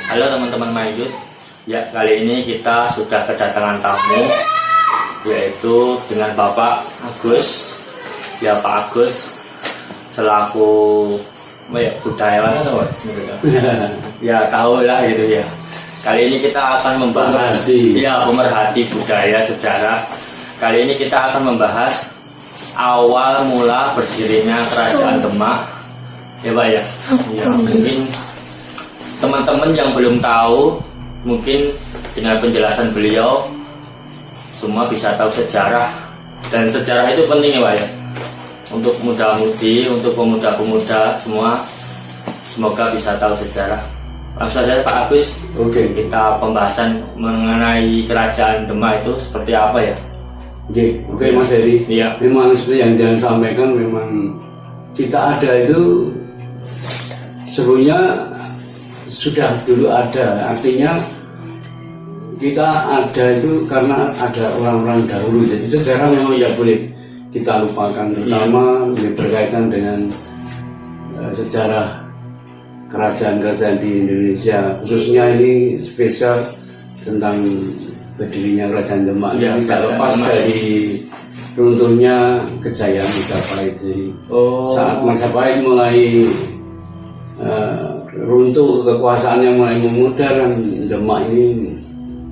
Halo teman-teman Mayut. Ya, kali ini kita sudah kedatangan tamu, yaitu dengan Bapak Agus. Ya, Pak Agus selaku budayawan atau apa? Ya, tahu lah gitu ya. Kali ini kita akan membahas pemerhati budaya sejarah. Kali ini kita akan membahas awal mula berdirinya Kerajaan Demak. Ya, Pak ya. Ya, mungkin teman-teman yang belum tahu, mungkin dengan penjelasan beliau semua bisa tahu sejarah, dan sejarah itu penting ya Pak ya, untuk muda-mudi, untuk pemuda-pemuda semua, semoga bisa tahu sejarah. Langsung saja Pak Agus. Oke. Kita pembahasan mengenai Kerajaan Demak itu seperti apa ya? Oke Mas Heri. Iya. Memang seperti yang jangan sampaikan, memang kita ada itu sebelumnya sudah dulu ada, artinya kita ada itu karena ada orang-orang dahulu. Jadi sejarah memang ya boleh kita lupakan, terutama berkaitan dengan sejarah kerajaan-kerajaan di Indonesia, khususnya ini spesial tentang berdirinya Kerajaan Demak. Ya, tidak lepas dari runtuhnya kejayaan Majapahit. Jadi saat Majapahit mulai runtuh, kekuasaannya mulai memudar, dan Demak ini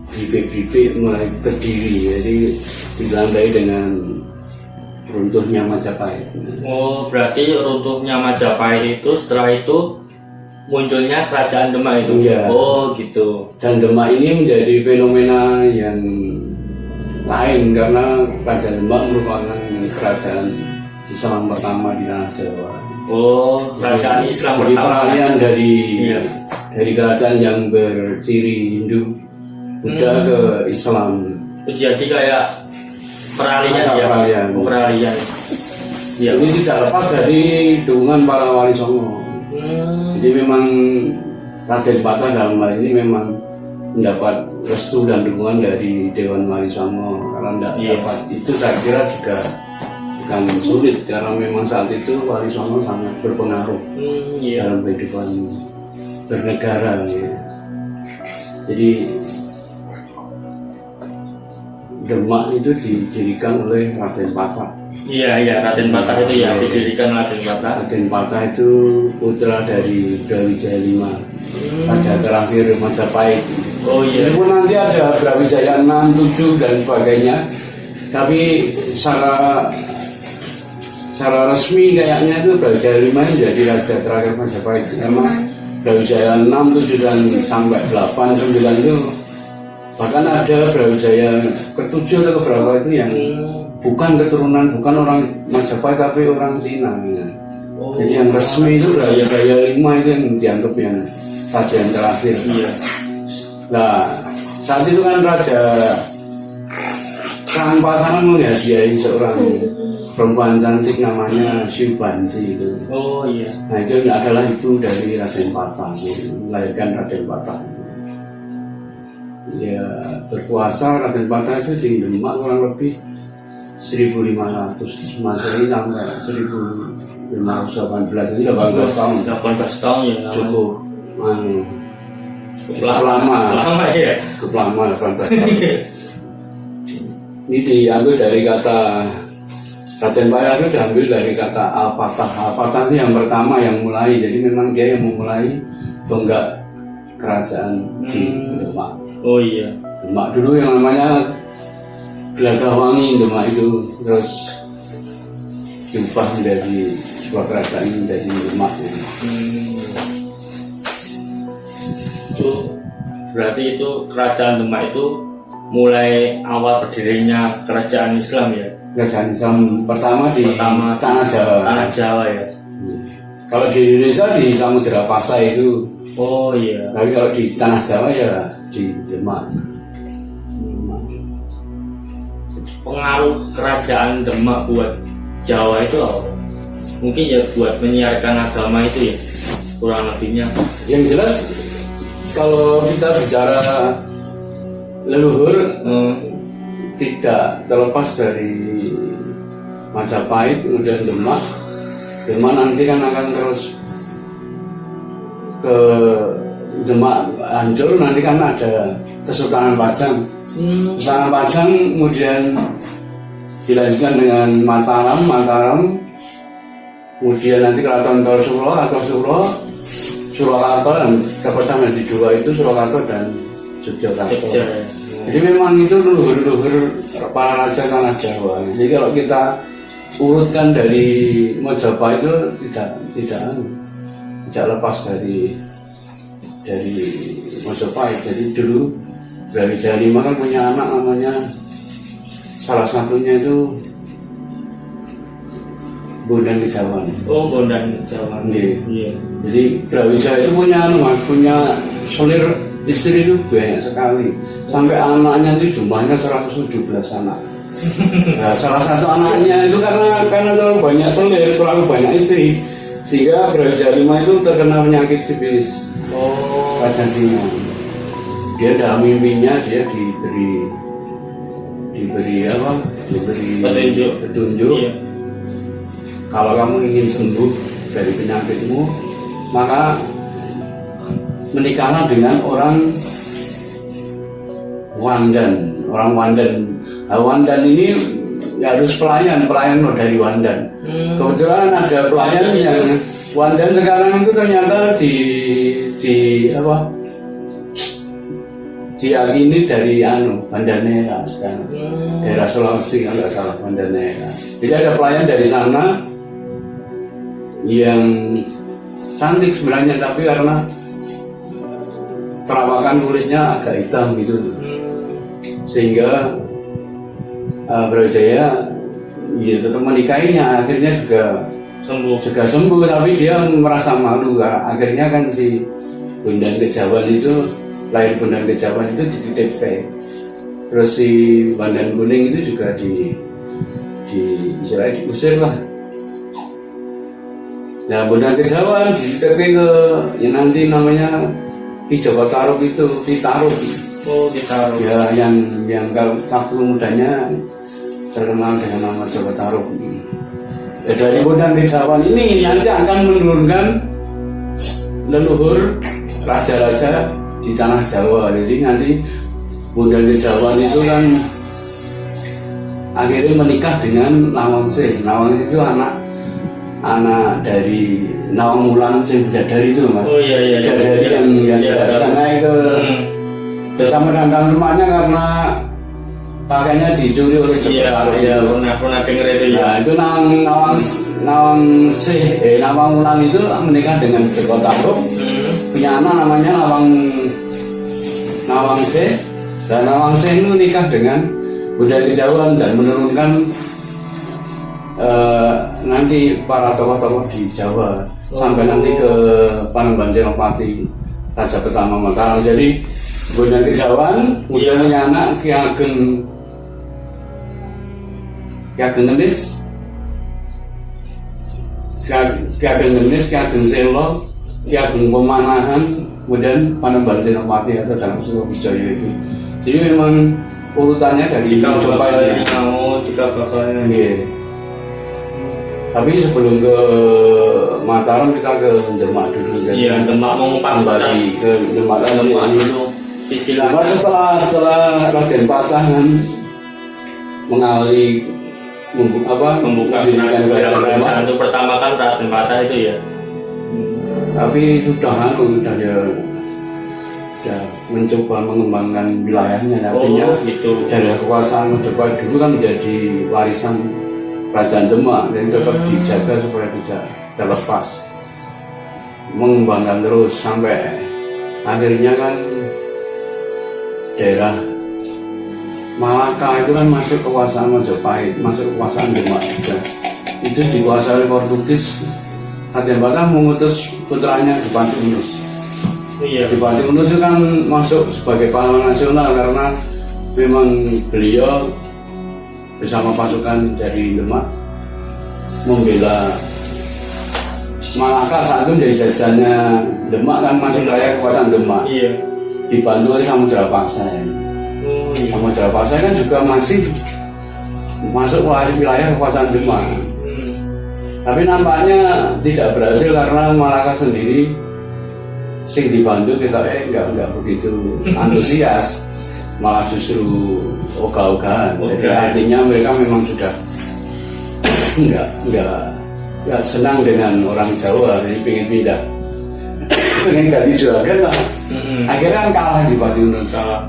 bibit-bibit mulai berdiri, jadi ditandai dengan runtuhnya Majapahit. Oh, berarti runtuhnya Majapahit itu setelah itu munculnya Kerajaan Demak itu. Iya. Oh gitu. Dan Demak ini menjadi fenomena yang lain karena Kerajaan Demak merupakan kerajaan Islam pertama di tanah Jawa. Oh, kerajaan Islam Jadi pertama. peralihan Iya. dari kerajaan yang berciri Hindu, Buddha ke Islam. Jadi kayak peralihan Masa ya. peralihan. Peralihan. Iya. Ini tidak lepas dari dukungan para wali songo. Jadi memang Raden Patah dalam hal ini memang mendapat restu dan dukungan dari Dewan Wali Songo. Karena tidak dapat itu, saya kira juga bukan sulit, karena memang saat itu Wali Songo sangat berpengaruh dalam kehidupan bernegara ya. Jadi Demak itu didirikan oleh Raden Patah. Iya, Raden Patah itu ya, didirikan Raden Patah. Raden Patah itu putra dari Brawijaya V, raja terakhir Majapahit. Oh iya. Meskipun nanti ada Brawijaya 6, 7 dan sebagainya, tapi secara resmi kayaknya itu Brawijaya V menjadi raja terakhir Majapahit. Karena Brawijaya 6, 7 dan sampai 8, 9 itu, bahkan ada Brawijaya ke-7 atau berapa itu yang bukan keturunan, bukan orang Majapahit tapi orang Cina ya. Jadi yang resmi itu Brawijaya 5 itu yang dianggap yang raja yang terakhir. Iya. Nah, saat itu kan Raja Sang Pasaman menghadiahi seorang perempuan cantik namanya Siu Banci itu. Oh iya. Nah, itu adalah ibu dari Raden Patah, melahirkan Raden Patah. Ya, berkuasa Raden Patah itu di Demak kurang lebih 1500 Masehi sampai 1518, jadi 18 tahun. 18 tahun ya. Cukup Lama ya. cukup lama 18 tahun. Ini diambil dari kata Raden Patah itu diambil dari kata Al-Fatah. Al-Fatah itu yang pertama yang mulai, jadi memang dia yang memulai tonggak kerajaan di Demak. Oh iya. Demak dulu yang namanya Gelagahwangi, Demak itu terus diubah menjadi sebuah kerajaan menjadi Demak. Itu berarti itu Kerajaan Demak itu mulai awal berdirinya kerajaan Islam ya. Kerajaan Islam pertama di Tanah Jawa. Tanah Jawa ya. Kalau di Indonesia di Samudra Pasai itu. Oh iya. Tapi kalau di Tanah Jawa ya di Demak. Pengaruh Kerajaan Demak buat Jawa itu apa? Mungkin ya buat menyiarkan agama itu ya, kurang lebihnya. Yang jelas kalau kita bicara leluhur, tidak terlepas dari Majapahit, kemudian Demak. Demak nanti kan akan terus ke Demak hancur nanti kan ada Kesultanan Pajang. Kesultanan Pajang kemudian dilanjutkan dengan Mataram, kemudian nanti Keraton Karosuro atau Surakarta, dan pertama di dua itu Surakarta dan Yogyakarta. Jadi memang itu leluhur para raja tanah Jawa. Jadi kalau kita urutkan dari Majapahit itu tidak lepas dari Majapahit. Jadi dulu Brawijaya V kan punya anak namanya, salah satunya itu Bondan Kejawan. Oh, Bondan Kejawan. Iya. Jadi Brawijaya itu punya selir istri itu banyak sekali. Sampai anaknya itu jumlahnya 117 anak. Nah, salah satu anaknya itu karena terlalu banyak selir, terlalu banyak istri, sehingga Brawijaya V itu terkena penyakit sifilis. Oh, Raja Singa. Dia dalam mimpinya dia diberi petunjuk. Iya. Kalau kamu ingin sembuh dari penyakitmu, maka menikahlah dengan orang Wandan. Nah, Wandan ini harus pelayan dari Wandan. Kebetulan ada pelayan yang Wandan sekarang itu ternyata diyakini dari Bandanera sekarang. Daerah Sulawesi kalau nggak salah, Bandanera. Jadi ada pelayan dari sana yang cantik sebenarnya, tapi karena perawakan kulitnya agak hitam gitu, sehingga Brawijaya ya tetap menikahinya, akhirnya juga sembuh, tapi dia merasa malu. Akhirnya kan si Bondan Kejawan itu, lahir Bondan Kejawan itu dititipkan, terus si Bandan Kuning itu juga istilahnya diusir lah. Nah, Bondan Kejawan dititipkan ke yang nanti namanya Ki Joko Tarub itu, Ki Tarub. Oh, Ki Tarub. Ya, yang waktu mudanya terkenal dengan nama Joko Tarub. Ya, dari Bondan Kejawan ini nanti akan menurunkan leluhur raja-raja di tanah Jawa. Jadi nanti Bondan Kejawan itu kan akhirnya menikah dengan Nawangse. Nawangse itu anak dari Nawang Wulan yang bidadari itu, Mas. Oh iya. Bidadari yang bisa naik ke bersama dengan temannya karena pakainya dicuri oleh Joko Tarub. Iya, pernah dengar itu ya. Nah, itu Nawang Wulan itu menikah dengan Joko Tarub. Punya anak namanya Nawangse, dan Nawangse itu nikah dengan Bondan Kejawan dan menurunkan nanti para tokoh-tokoh di Jawa sampai nanti ke Panembahan Senopati, raja pertama Mataram. Jadi Bondan Kejawan kemudian punya anak Ki Ageng Ngenis, Ki Ageng Selo, Ki Ageng Pemanahan, kemudian Panembahan Senopati atau dalam Surawijaya itu. Jadi memang urutannya dari jika Majapahit. bakalnya. Tapi sebelum ke Mataram kita ke Demak dulu. Iya, Demak mau kembali ke Demak dulu. Demak setelah Raden Patah kan mengalami membuka kerajaan itu pertama kan Raden Patah itu ya. Tapi sudah mencoba mengembangkan wilayahnya, artinya gitu. dari kekuasaan Majapahit dulu kan menjadi warisan Kerajaan Demak, dan tetap dijaga supaya tidak terlepas, mengembangkan terus sampai akhirnya kan daerah Malaka itu kan masuk kekuasaan Majapahit, masuk kekuasaan Demak juga. Itu dikuasai oleh Portugis. Raden Patah mengutus putranya Dipati Unus. Iya. Dipati Unus itu kan masuk sebagai pahlawan nasional karena memang beliau bersama pasukan dari Demak membela Malaka. Saat itu menjadi jajahannya Demak kan, masih wilayah kekuasaan Demak. Iya. Dibantu oleh Samudra Pasai. Samudra Pasai kan juga masih masuk wilayah kekuasaan Demak. Tapi nampaknya tidak berhasil karena Malaka sendiri sing dibantu kita nggak begitu antusias, malah justru ogah-ogahan. Jadi artinya mereka memang sudah nggak senang dengan orang Jawa, jadi pengen pindah, pengen ganti juragan lah. Akhirnya kan kalah di Pati Unus. Salah.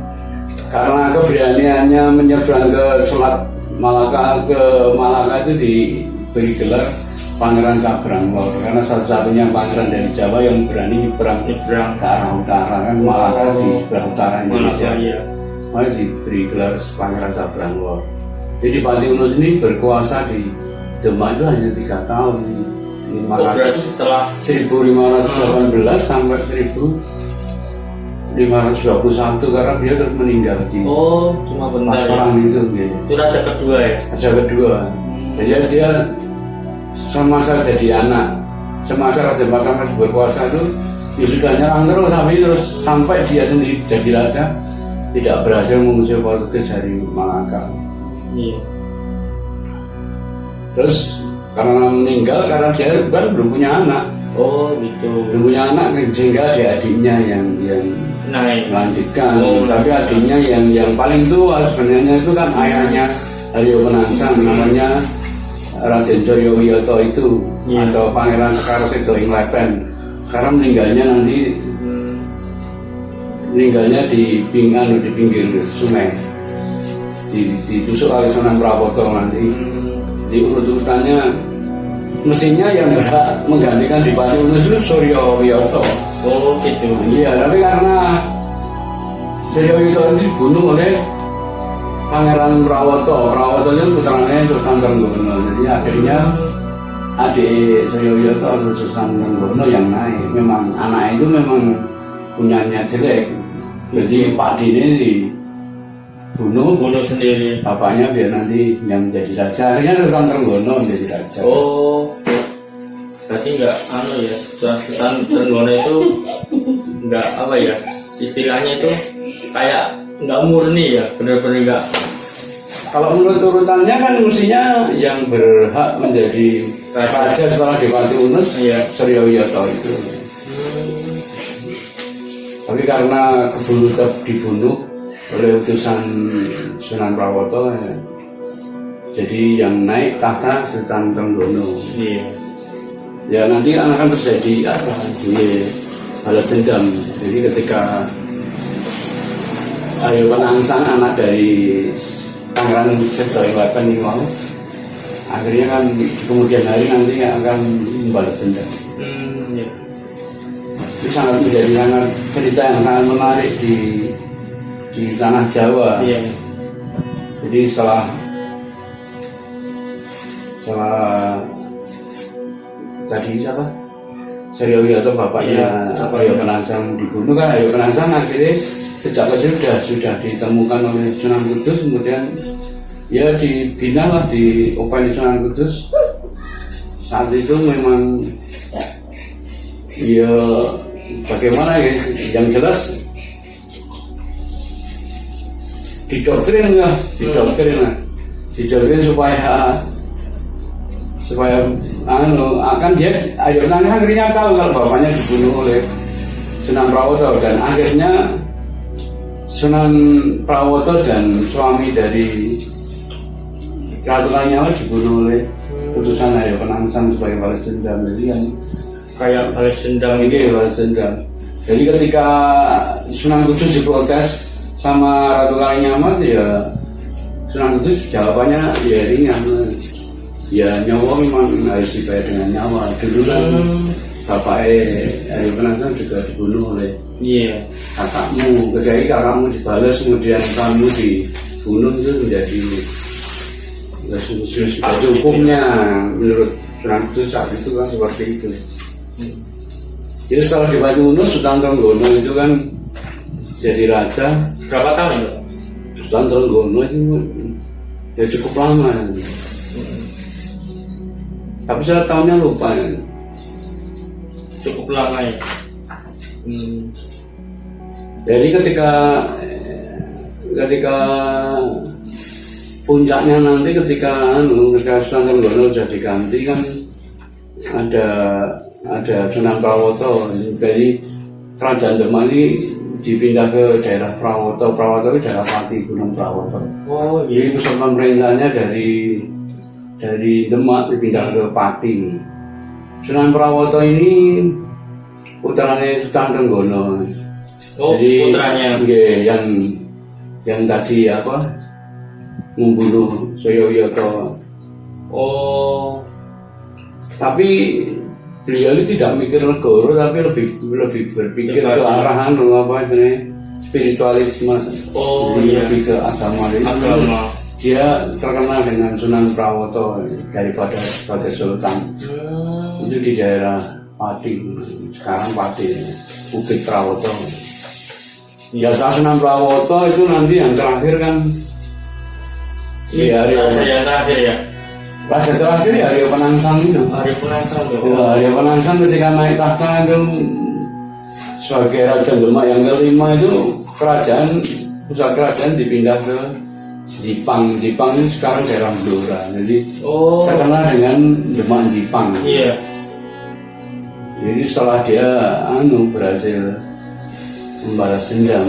Karena keberaniannya menyeberang ke Selat Malaka, itu diberi gelar Pangeran Sabranglor, karena satu-satunya pangeran dari Jawa yang berani nyebrang ke arah utara, kan Malaka di sebelah utara Indonesia. Makanya diberi gelar Pangeran Sabranglor. Jadi Pati Unus ini berkuasa di Demak itu hanya 3 tahun. Berarti setelah 1518 sampai 1521, karena dia terus meninggal di cuma bentar pas ya. perang itu. Itu raja kedua ya. Raja kedua. Jadi dia semasa jadi anak, semasa Raja Mataram berkuasa itu ya sudah nyerang terus sampai dia sendiri jadi raja, tidak berhasil mengusir Portugis dari Malaka. Iya. Terus karena meninggal, karena dia kan belum punya anak. Gitu. Belum punya anak, sehingga adiknya yang melanjutkan. Tapi adiknya yang paling tua sebenarnya itu kan ayahnya Haryo Penangsang, namanya Raden Joyowiyoto itu, atau Pangeran Sekarsedo ing Lepen. Karena meninggalnya di pinggir sungai, ditusuk oleh Sunan Prawoto nanti. Di urut-urutannya mestinya yang berhak menggantikan di Pati Unus itu Suryo Wiyoto. Gitu. Iya, tapi karena Suryo Wiyoto dibunuh oleh Pangeran Prawoto itu putranya Sunan Trenggono. Jadi akhirnya adik Suryo Wiyoto Sunan Trenggono yang naik. Memang anak itu memang punya niat jelek. Jadi Pak Dini dibunuh sendiri bapaknya biar nanti yang menjadi raja. Akhirnya Sunan Trenggono menjadi raja. Berarti nggak ya, Sunan Trenggono itu nggak istilahnya itu kayak nggak murni ya, benar-benar nggak. Kalau menurut urutannya kan mestinya yang berhak menjadi raja setelah di Pati Unus Suryo Wiyoto itu. Tapi karena dibunuh oleh utusan Sunan Prawoto, jadi yang naik tahta Sunan Trenggono. Ya nanti akan terjadi balas dendam. Jadi ketika Haryo Penangsang, anak dari Pangeran Sedo ing Lepen ini mau, akhirnya kan di kemudian hari nanti akan membalas dendam. Itu sangat menjadi cerita yang sangat menarik di tanah Jawa. Jadi setelah tadi siapa? Suryo Wiyoto bapaknya Haryo Penangsang dibunuh, kan Haryo Penangsang akhirnya sejak kecil sudah ditemukan oleh Sunan Kudus, kemudian ya dibina lah di Openi Sunan Kudus. Saat itu memang ya bagaimana ya, yang jelas didoktrin supaya akan dia Haryo Penangsang akhirnya tahu kalau bapaknya dibunuh oleh Sunan Prawoto, dan akhirnya Sunan Prawoto dan suami dari Ratu Kalinyama dibunuh oleh putusan Haryo Penangsang sebagai balas dendam. Jadi kan kayak balas dendam balas dendam. Jadi ketika Sunan Kudus diprotes sama Ratu Kalinyama, ya Sunan Kudus jawabannya ya ringan. Ya nyawa memang harus dibayar dengan nyawa. Dulu kan bapaknya Haryo Penangsang juga dibunuh oleh kakakmu. Kecuali kakakmu dibalas kemudian kamu dibunuh, itu menjadi hukumnya menurut Sunan Kudus saat itu kan seperti itu. Jadi setelah di Pati Unus, Sunan Trenggono itu kan jadi raja. Berapa tahun itu? Sunan Trenggono itu ya cukup lama. Tapi saya tahunnya lupa ya. Cukup lama ya. Jadi ketika puncaknya nanti ketika Sunan Trenggono sudah diganti kan ada Sunan Prawoto. Jadi kerajaan Demak ini dipindah ke daerah Prawoto. Prawoto itu daerah Pati, Gunung Prawoto. Oh Jadi pusat pemerintahnya dari Demak dipindah ke Pati. Sunan Prawoto ini putranya Sultan Trenggono. Oh, jadi putranya. Iya, yang tadi apa membunuh Soyoyoto. Oh, Tapi beliau ini tidak mikir negara, tapi lebih berpikir ke arah apa jenis spiritualisme. Oh, Jadi iya. lebih ke agama. agama. Dia terkenal dengan Sunan Prawoto daripada sebagai sultan. Itu di daerah Pati, sekarang Pati, Bukit Prawoto. Biasa Sunan Prawoto itu nanti yang terakhir kan di Raja yang terakhir ya. Raja terakhir ya Arya Penangsang itu. Arya Penangsang tuh. Ya, Arya Penangsang ketika naik tahta itu sebagai Raja Demak yang kelima itu pusat kerajaan dipindah ke Jipang. Jipang ini sekarang daerah Blora. Jadi terkenal dengan Demak Jipang. Iya. Jadi setelah dia berhasil membalas dendam.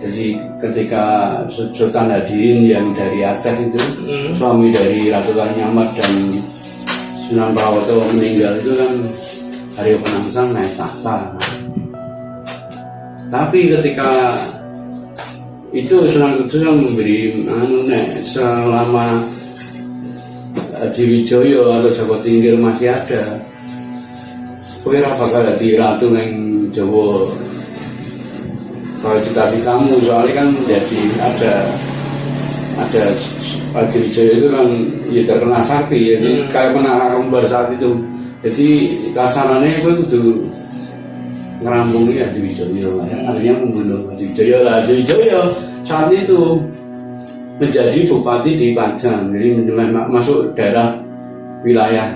Jadi ketika Sultan Hadirin yang dari Aceh itu suami dari Ratu Kalinyamar dan Sunan Prawoto meninggal itu kan Arya Penangsang naik tahta. Tapi ketika itu Sunan Kudus yang memberi selama Diwijoyo atau Joko Tingkir masih ada, kowe ora bakal dadi ratu ning Jawa. Kalau cita-citamu soalnya kan jadi ada Pak Diwijoyo itu kan ya terkenal sakti ya, kayak menara kembar saat itu. Jadi kasarannya gue kudu ngerampung ya Diwijoyo, artinya membunuh Diwijoyo lah. Diwijoyo saat itu menjadi bupati di Pajang, jadi masuk daerah wilayah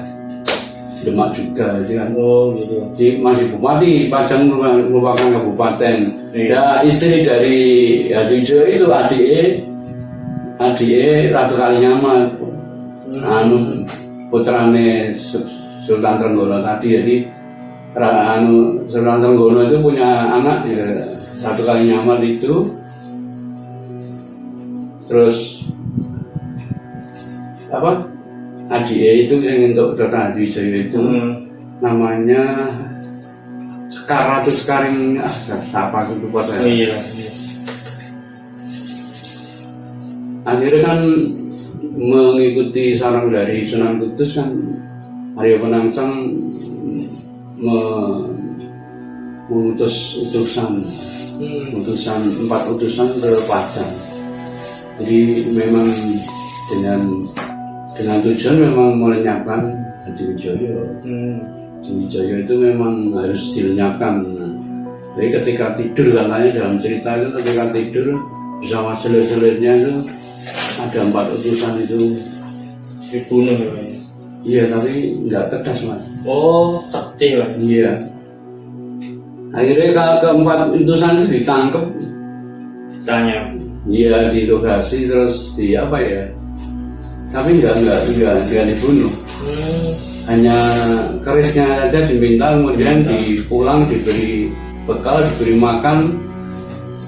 Demak juga, gitu kan. Oh gitu. Jadi masih bupati, Pajang merupakan kabupaten. Ya istri dari Diwijoyo itu adike Ratu Kalinyamar, putrane Sultan Trenggono tadi. Jadi Sultan Trenggono itu punya anak ya, Ratu Kalinyamar itu. Terus apa? Adike itu yang untuk Sultan Diwijoyo itu namanya Ratu Sekaring, siapa itu lupa saya. Iya. Akhirnya kan mengikuti saran dari Sunan Kudus kan Arya Penangsang mengutus utusan 4 utusan ke Pajang. Jadi memang dengan tujuan memang melenyapkan Diwijoyo. Diwijoyo itu memang harus dilenyapkan. Jadi ketika tidur katanya dalam cerita itu ketika tidur bersama selir-selirnya itu ada 4 utusan itu Dibunuh ya. Iya tapi nggak cerdas mas. Oh sakti lah. Iya. Akhirnya keempat utusan itu ditangkap. Tanya. Iya diinterogasi terus di apa ya? Tapi enggak dibunuh. Hanya kerisnya saja diminta, kemudian dipulang diberi bekal, diberi makan,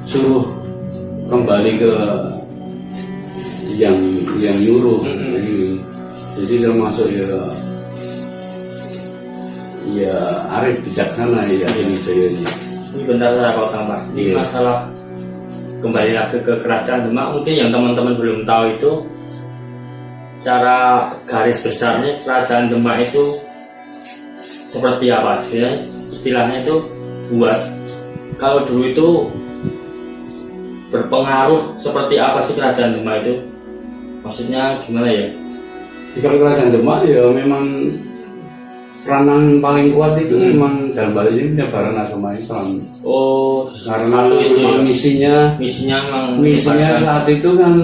suruh kembali ke yang nyuruh. Jadi termasuk ya arif bijaksana ya Diwijoyo ini. Ini bentar saya potong Pak. Ini masalah kembali lagi ke kerajaan Demak, mungkin yang teman-teman belum tahu itu cara garis besarnya kerajaan Demak itu seperti apa ya, istilahnya itu buat kalau dulu itu berpengaruh seperti apa sih kerajaan Demak itu, maksudnya gimana ya? Kalau kerajaan Demak ya memang peranan paling kuat itu memang dalam hal ini penyebaran agama Islam. Oh, karena itu memang ya. misinya saat itu kan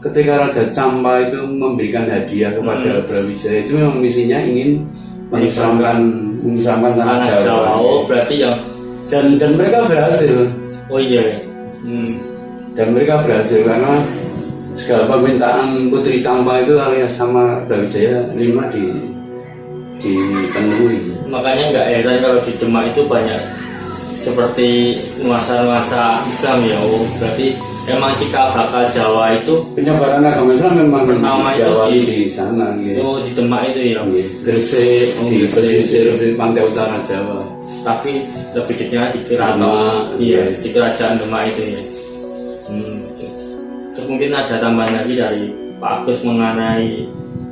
ketika Raja Campa itu memberikan hadiah kepada Brawijaya itu memang misinya ingin mengislamkan tanah Jawa. Oh, berarti yang dan mereka berhasil. Oh iya. Dan mereka berhasil karena segala permintaan Putri Campa itu alias sama Brawijaya 5 dipenuhi. Makanya nggak heran kalau di Demak itu banyak seperti nuansa-nuansa Islam ya. Oh, berarti emang cikal bakal Jawa itu penyebaran agama Islam memang pertama itu Jawa di di sana gitu. itu di Demak itu ya. Gresik, di Gresik. pesisir di pantai utara Jawa. Tapi lebih detailnya di Keraton, Demak, iya, iya. di Kerajaan Demak itu ya. Terus mungkin ada tambahan lagi dari Pak Agus mengenai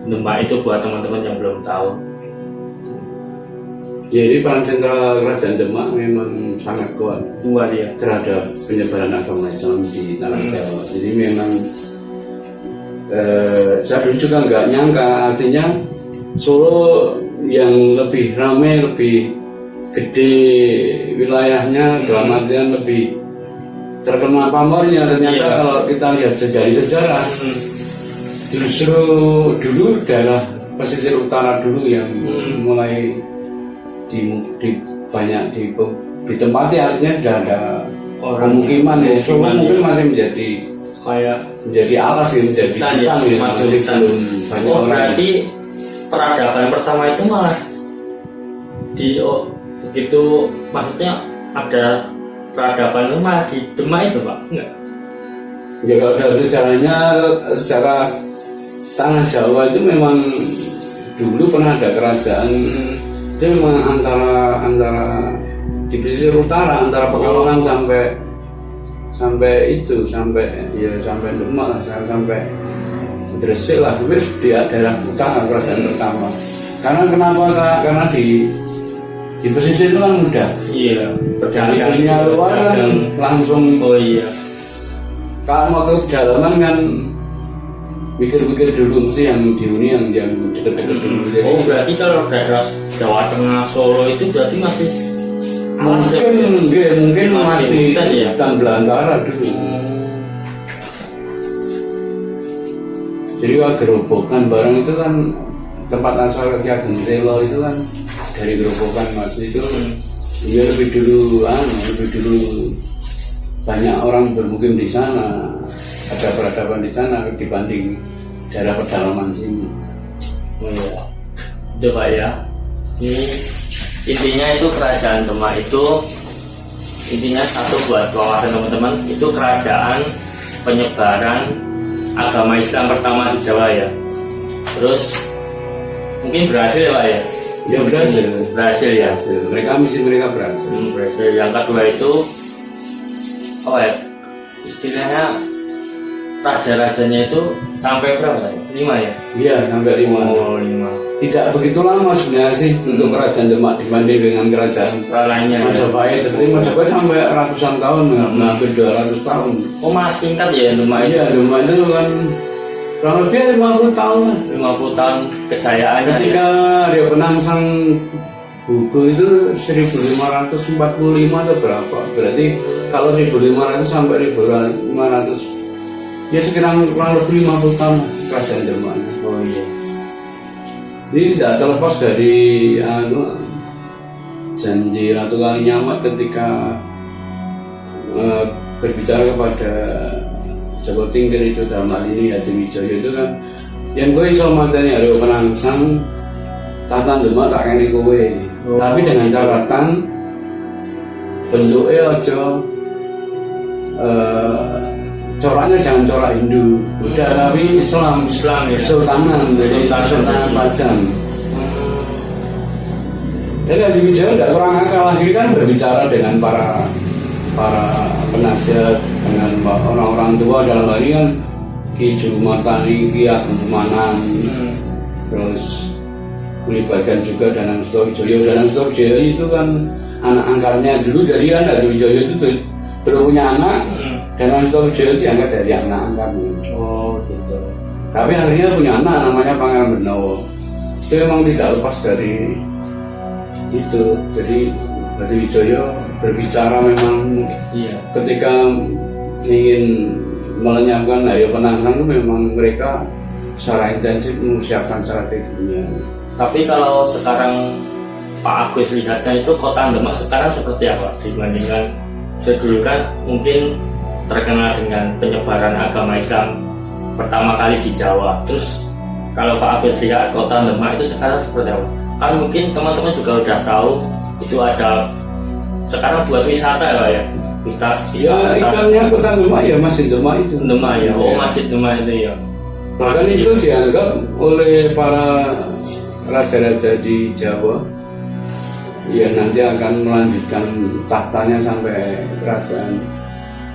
Demak itu buat teman-teman yang belum tahu. Jadi peran sentral Kerajaan Demak memang sangat kuat Kuat ya. terhadap penyebaran agama Islam di tanah Jawa. Jadi memang saya dulu juga nggak nyangka, artinya Solo yang lebih ramai, lebih gede wilayahnya, dalam artian lebih terkenal pamornya. Ternyata Iya. kalau kita lihat dari sejarah, justru dulu daerah pesisir utara dulu yang mulai di banyak ditempati, artinya sudah ada pemukiman ya. Solo mungkin masih menjadi alas gitu, menjadi Hutan ya, hutan gitu, masih masih hutan. belum banyak Oh, orang. berarti peradaban pertama itu malah begitu, maksudnya ada peradaban itu malah di Demak itu Pak? Enggak? Ya kalau dalam sejarahnya, secara tanah Jawa itu memang dulu pernah ada kerajaan. Itu memang antara di pesisir utara, antara Pekalongan sampai Demak lah, sampai Gresik lah, sampai di daerah utara kerajaan pertama. Karena di pesisir itu kan mudah. Iya, Dari dunia luar kan langsung. Oh iya. Kalau mau ke pedalaman kan pikir-pikir dulu, mesti yang dihuni yang deket-deket dulu. Jadi, Oh, berarti kalau daerah Jawa Tengah Solo itu berarti masih alas ya? mungkin masih hutan ya? hutan belantara dulu. Jadi wah, gerobokan barang itu kan tempat asal Ki Ageng Selo itu kan dari gerobokan Mas itu. Dia lebih dulu banyak orang bermukim di sana, ada peradaban di sana dibanding daerah pedalaman sini. Oh iya. Itu Pak ya. Ini intinya itu kerajaan Demak itu intinya satu buat wawasan teman-teman, itu kerajaan penyebaran agama Islam pertama di Jawa ya. Terus mungkin berhasil Pak ya. Ya berhasil ya. Misi mereka berhasil. Berhasil. Yang kedua itu istilahnya raja-rajanya itu sampai berapa ya? 5 ya? Iya, sampai 5. Oh, 5. Tidak begitu lama sebenarnya sih untuk kerajaan Demak dibanding dengan kerajaan Lainnya ya? Majapahit. Seperti Majapahit sampai ratusan tahun, hampir 200 tahun. Oh, masih singkat ya Demak itu? Iya, Demak itu kan kurang lebih 50 tahun lah. 50 tahun kejayaannya. Ketika Rio Penangsang gugur itu 1545 atau berapa? Berarti kalau 1500 sampai 1500, ya sekitar kurang lebih 50 tahun kerajaan Demak. Oh iya. Ini tidak terlepas dari janji Ratu Kalinyamat ketika berbicara kepada Joko Tingkir itu, dalam hal ini Hadi Wijoyo itu kan, yang gue iso mateni Rio Penangsang tatan Demak tak kene kowe. Tapi dengan catatan bentuknya aja coraknya jangan corak Hindu, Buddha, tapi Islam ya. Sultanan, jadi Sultanan Pajang. Jadi Hadi Wijoyo tidak kurang akal, akhirnya kan berbicara dengan para penasihat, dengan orang-orang tua, dalam hal ini kan Ki Jumartani, Ki Ageng Kumanan, terus melibatkan juga Danang Sutawijoyo. Danang Sutawijoyo itu kan anak angkatnya dulu, jadi kan Hadi Wijoyo itu belum punya anak. Danang Sutawijoyo diangkat dari anak angkatnya. Oh gitu. Tapi akhirnya punya anak namanya Pangeran Benowo. Itu memang tidak lepas dari itu. Jadi Hadi Wijoyo berbicara memang ketika ingin melenyapkan Rio Penangsang itu memang mereka secara intensif mempersiapkan strateginya. Tapi kalau sekarang Pak Agus lihatnya itu kota Demak sekarang seperti apa dibandingkan dulu kan mungkin terkenal dengan penyebaran agama Islam pertama kali di Jawa. Terus kalau Pak Agus lihat kota Demak itu sekarang seperti apa? Kan mungkin teman-teman juga udah tahu itu ada sekarang buat wisata ya Pak ya? Ya ikannya kota Demak ya Masjid Demak itu. Demak ya, oh Masjid Demak itu ya. Bahkan itu dianggap oleh para raja-raja di Jawa ya nanti akan melanjutkan tahtanya sampai kerajaan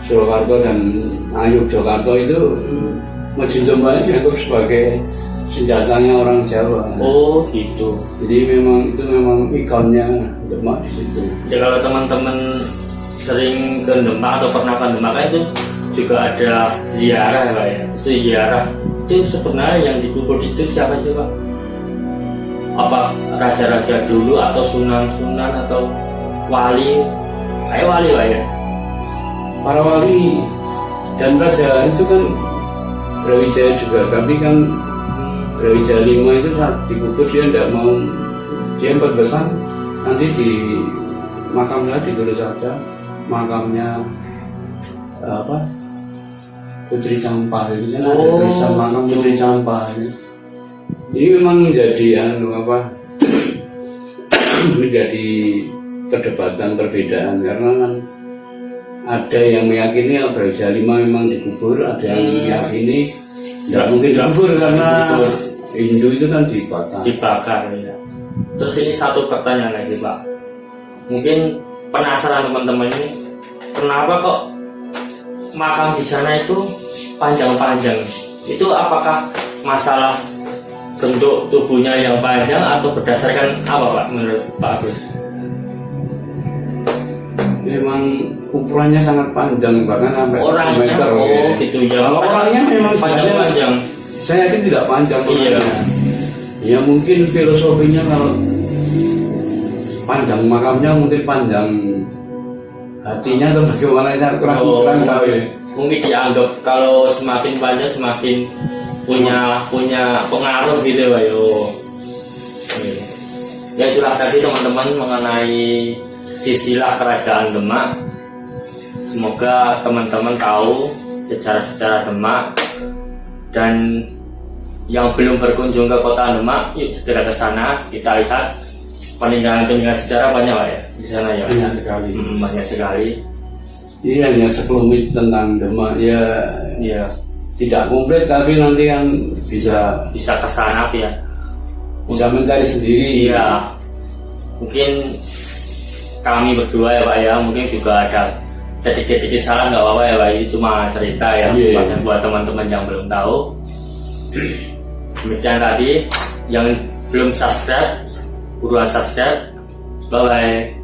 Surakarta dan Yogyakarta itu Masjid Demak dianggap sebagai senjatanya orang Jawa. Oh gitu. Jadi itu memang ikonnya Demak di situ. Ya kalau teman-teman sering ke Demak atau pernah ke Demak kan itu juga ada ziarah ya Pak ya. Itu ziarah. Itu sebenarnya yang dikubur di situ siapa sih Pak? Apa raja-raja dulu atau sunan-sunan atau wali? Kayak wali Pak ya? Para wali dan raja itu kan Brawijaya juga, tapi kan Brawijaya 5 itu saat dikubur dia tidak mau, dia berpesan nanti di makamnya ditulis saja makamnya Putri Campa itu kan ada tulisan makam Putri Campa ini. Ini memang menjadi menjadi perdebatan perbedaan karena kan ada yang meyakini Brawijaya 5 memang dikubur, ada yang meyakini tidak mungkin dikubur karena Hindu itu kan dibakar ya. Terus ini satu pertanyaan lagi Pak, mungkin penasaran teman-teman ini, kenapa kok makam di sana itu panjang-panjang? Itu apakah masalah bentuk tubuhnya yang panjang atau berdasarkan apa Pak menurut Pak Agus? Memang ukurannya sangat panjang, bahkan sampai orangnya, meter. Oh gitu ya. Kalau orangnya memang panjang-panjang. Saya yakin tidak panjang. Iya. Ya mungkin filosofinya kalau panjang makamnya mungkin panjang hatinya atau bagaimana saya kurang tahu ya. Mungkin dianggap kalau semakin panjang semakin punya pengaruh gitu Pak yo. Ya itulah tadi teman-teman mengenai silsilah kerajaan Demak. Semoga teman-teman tahu sejarah-sejarah Demak, dan yang belum berkunjung ke kota Demak, yuk segera ke sana. Kita lihat peninggalan-peninggalan sejarah banyak Pak ya di sana ya. Banyak sekali. Banyak sekali. Ini hanya sekelumit tentang Demak ya. Iya. Tidak komplit tapi nanti kan bisa ke sana ya. Bisa mencari sendiri. Iya. Mungkin kami berdua ya Pak ya, mungkin juga ada sedikit-sedikit salah, nggak apa-apa ya Pak, ini cuma cerita ya. Buat teman-teman yang belum tahu. Demikian tadi, yang belum subscribe buruan subscribe. Bye bye.